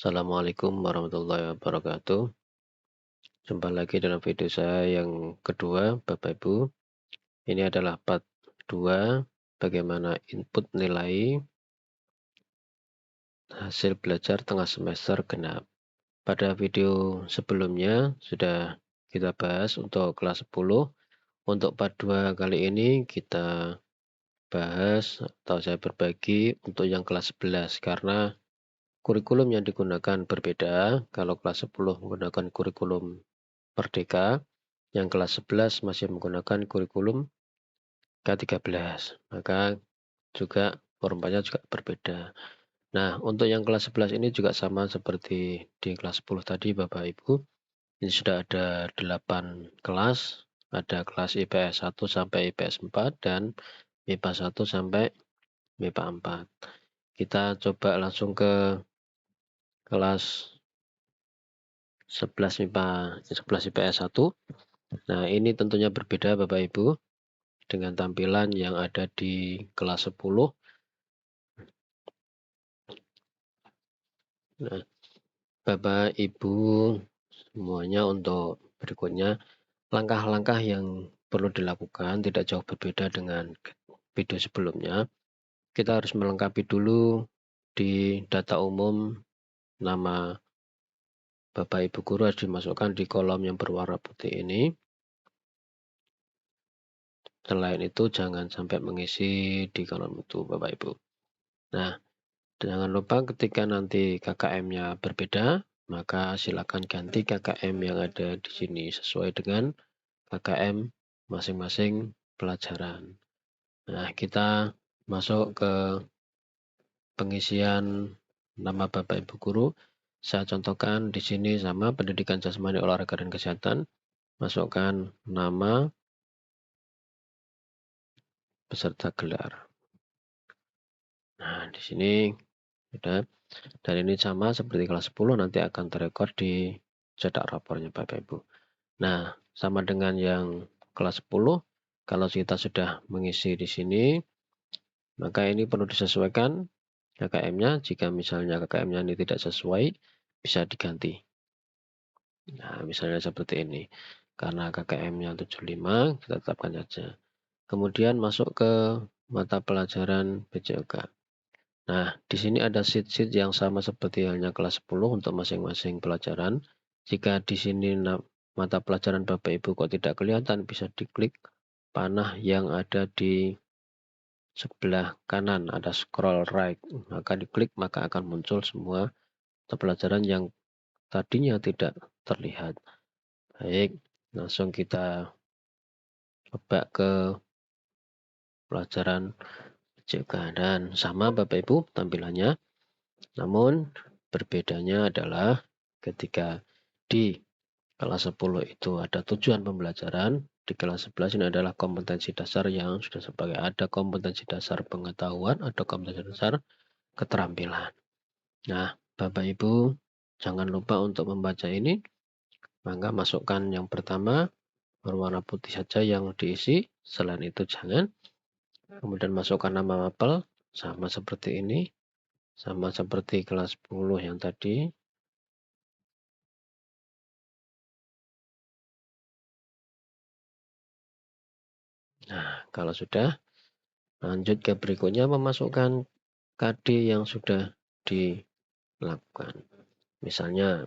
Assalamualaikum warahmatullahi wabarakatuh. Jumpa lagi dalam video saya yang kedua, Bapak Ibu. Ini adalah part 2, bagaimana input nilai hasil belajar tengah semester genap. Pada video sebelumnya sudah kita bahas untuk kelas 10. Untuk part 2 kali ini kita bahas atau saya berbagi untuk yang kelas 11 karena kurikulum yang digunakan berbeda. Kalau kelas 10 menggunakan kurikulum Merdeka, yang kelas 11 masih menggunakan kurikulum K13, maka juga formatnya juga berbeda. Nah, untuk yang kelas 11 ini juga sama seperti di kelas 10 tadi Bapak Ibu. Ini sudah ada 8 kelas, ada kelas IPS 1 sampai IPS 4 dan MIPA 1 sampai MIPA 4. Kita coba langsung ke kelas 11 MIPA 11 IPS 1. Nah, ini tentunya berbeda Bapak Ibu dengan tampilan yang ada di kelas 10. Nah, Bapak Ibu semuanya, untuk berikutnya langkah-langkah yang perlu dilakukan tidak jauh berbeda dengan video sebelumnya. Kita harus melengkapi dulu di data umum, nama Bapak Ibu guru harus dimasukkan di kolom yang berwarna putih ini. Selain itu jangan sampai mengisi di kolom itu Bapak Ibu. Nah, jangan lupa ketika nanti KKM-nya berbeda, maka silakan ganti KKM yang ada di sini sesuai dengan KKM masing-masing pelajaran. Nah, kita masuk ke pengisian nama Bapak Ibu guru. Saya contohkan di sini sama pendidikan jasmani, olahraga dan kesehatan. Masukkan nama beserta gelar. Nah, di sini sudah. Dan ini sama seperti kelas 10, nanti akan terekod di cetak rapornya Bapak Ibu. Nah, sama dengan yang kelas 10, kalau kita sudah mengisi di sini, maka ini perlu disesuaikan KKM-nya. Jika misalnya KKM-nya ini tidak sesuai, bisa diganti. Nah, misalnya seperti ini. Karena KKM-nya 75, kita tetapkan saja. Kemudian masuk ke mata pelajaran PJOK. Nah, di sini ada sheet-sheet yang sama seperti halnya kelas 10 untuk masing-masing pelajaran. Jika di sini mata pelajaran Bapak Ibu kok tidak kelihatan, bisa diklik panah yang ada di sebelah kanan, ada scroll right. Maka diklik, maka akan muncul semua mata pelajaran yang tadinya tidak terlihat. Baik, langsung kita coba ke pelajaran PJOK. Dan sama Bapak Ibu tampilannya. Namun berbedanya adalah ketika di kelas 10 itu ada tujuan pembelajaran, di kelas 11 ini adalah kompetensi dasar yang sudah sebagai ada kompetensi dasar pengetahuan, ada kompetensi dasar keterampilan. Nah, Bapak Ibu jangan lupa untuk membaca ini, maka masukkan yang pertama berwarna putih saja yang diisi, selain itu jangan. Kemudian masukkan nama mapel sama seperti ini, sama seperti kelas 10 yang tadi. Nah, kalau sudah, lanjut ke berikutnya, memasukkan KD yang sudah dilakukan. Misalnya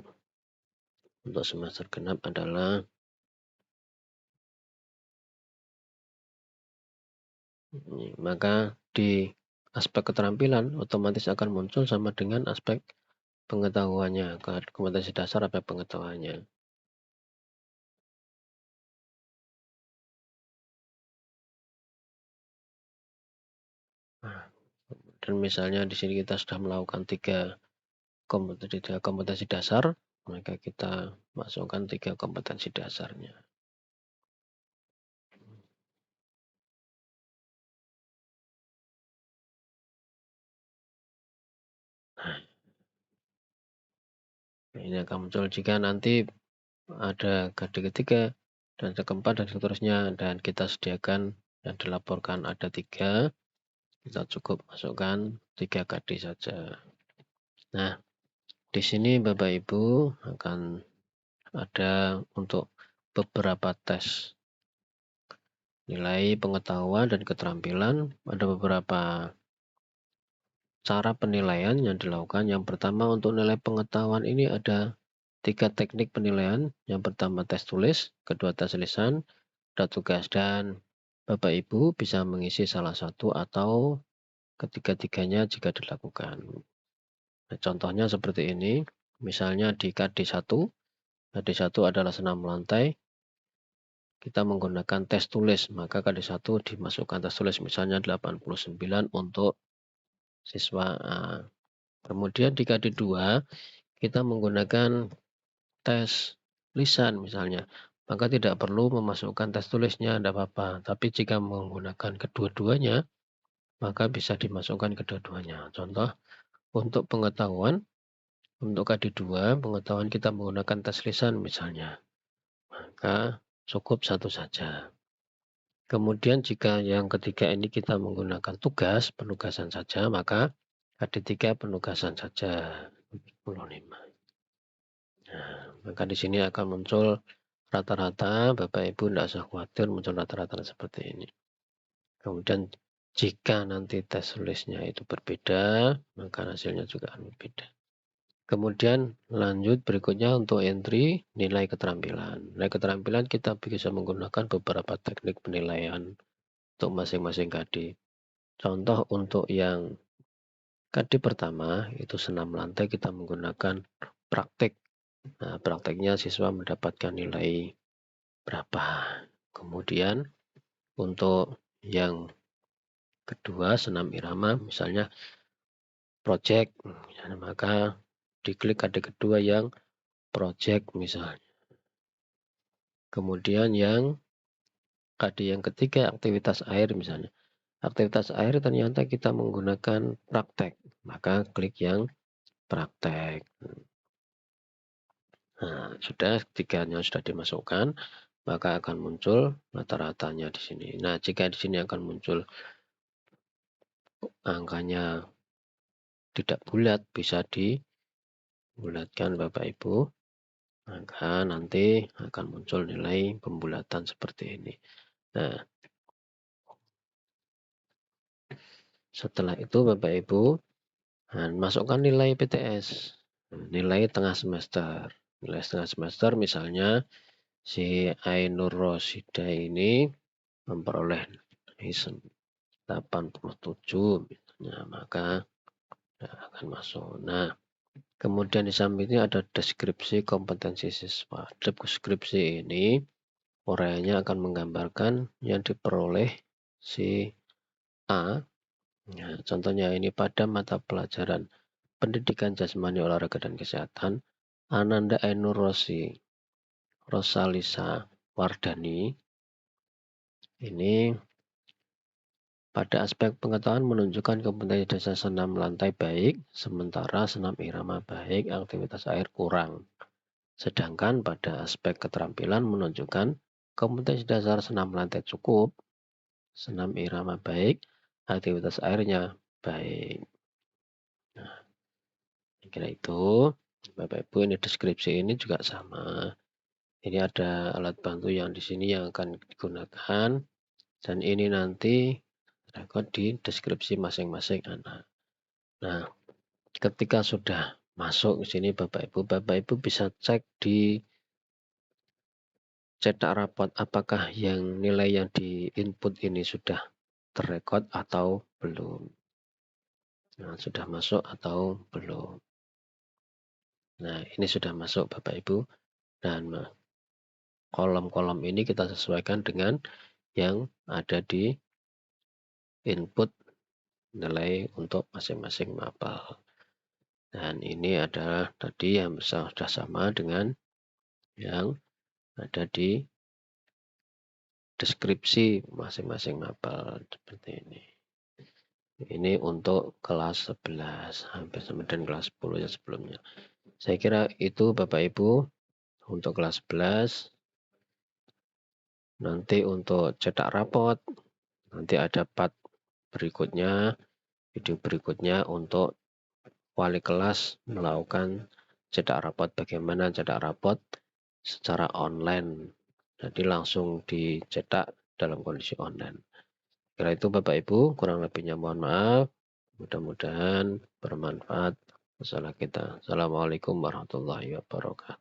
untuk semester genap adalah ini, maka di aspek keterampilan otomatis akan muncul sama dengan aspek pengetahuannya, kompetensi dasar apa pengetahuannya. Nah, dan misalnya di sini kita sudah melakukan tiga kompetensi dasar, maka kita masukkan 3 kompetensi dasarnya. Nah, ini akan muncul jika nanti ada KD ketiga dan keempat dan seterusnya, dan kita sediakan dan dilaporkan ada 3, kita cukup masukkan 3 KD saja. Nah, Di sini Bapak Ibu akan ada untuk beberapa tes nilai pengetahuan dan keterampilan. Ada beberapa cara penilaian yang dilakukan. Yang pertama, untuk nilai pengetahuan ini ada 3 teknik penilaian. Yang pertama tes tulis, kedua tes lisan, ada tugas, dan Bapak Ibu bisa mengisi salah satu atau ketiga-tiganya jika dilakukan. Nah, contohnya seperti ini. Misalnya di KD1, KD1 adalah senam lantai. Kita menggunakan tes tulis, maka KD1 dimasukkan tes tulis, misalnya 89 untuk siswa A. Kemudian di KD2 kita menggunakan tes lisan misalnya, maka tidak perlu memasukkan tes tulisnya, tidak apa-apa. Tapi jika menggunakan kedua-duanya, maka bisa dimasukkan kedua-duanya. Contoh, untuk pengetahuan, untuk KD2, pengetahuan kita menggunakan tes lisan misalnya, maka cukup satu saja. Kemudian jika yang ketiga ini kita menggunakan tugas, penugasan saja, maka KD3 penugasan saja 45. Nah, maka di sini akan muncul rata-rata, Bapak Ibu tidak usah khawatir muncul rata-rata seperti ini. Kemudian jika nanti tes tulisnya itu berbeda, maka hasilnya juga akan berbeda. Kemudian lanjut berikutnya untuk entry nilai keterampilan. Nilai keterampilan kita bisa menggunakan beberapa teknik penilaian untuk masing-masing KD. Contoh untuk yang KD pertama itu senam lantai, kita menggunakan praktek. Nah, prakteknya siswa mendapatkan nilai berapa. Kemudian untuk yang kedua senam irama, misalnya project, maka diklik KD kedua yang project misalnya. Kemudian yang KD yang ketiga aktivitas air misalnya. Aktivitas air ternyata kita menggunakan praktek, maka klik yang praktek. Nah, tiganya sudah dimasukkan, maka akan muncul rata-ratanya di sini. Nah, jika di sini akan muncul angkanya tidak bulat, bisa dibulatkan Bapak Ibu, maka nanti akan muncul nilai pembulatan seperti ini. Nah, setelah itu Bapak Ibu masukkan nilai PTS, nilai tengah semester. Nilai setengah semester misalnya si Ainur Rosida ini memperoleh 87 misalnya, maka akan masuk. Nah, kemudian di samping ini ada deskripsi kompetensi siswa. Deskripsi ini uraiannya akan menggambarkan yang diperoleh si A. Nah, contohnya ini pada mata pelajaran pendidikan jasmani, olahraga dan kesehatan, Ananda Ainur Rosalisa Wardani ini pada aspek pengetahuan menunjukkan kompetensi dasar senam lantai baik, sementara senam irama baik, aktivitas air kurang. Sedangkan pada aspek keterampilan menunjukkan kompetensi dasar senam lantai cukup, senam irama baik, aktivitas airnya baik. Nah, kira itu Bapak Ibu, ini deskripsi ini juga sama. Ini ada alat bantu yang di sini yang akan digunakan, dan ini nanti rekod di deskripsi masing-masing anak. Nah, ketika sudah masuk ke sini Bapak Ibu bisa cek di cetak rapot apakah yang nilai yang di input ini sudah terrekod atau belum. Nah, sudah masuk atau belum. Nah, ini sudah masuk Bapak Ibu, dan kolom-kolom ini kita sesuaikan dengan yang ada di input nilai untuk masing-masing mapel. Dan ini adalah tadi yang sudah sama dengan yang ada di deskripsi masing-masing mapel seperti ini. Ini untuk kelas 11 hampir sama dengan kelas 10 yang sebelumnya. Saya kira itu Bapak Ibu untuk kelas 11. Nanti untuk cetak rapot, nanti ada part berikutnya, video berikutnya untuk wali kelas melakukan cetak rapot, bagaimana cetak rapot secara online. Jadi langsung dicetak dalam kondisi online. Kira itu Bapak Ibu, kurang lebihnya mohon maaf. Mudah-mudahan bermanfaat masalah kita. Assalamualaikum warahmatullahi wabarakatuh.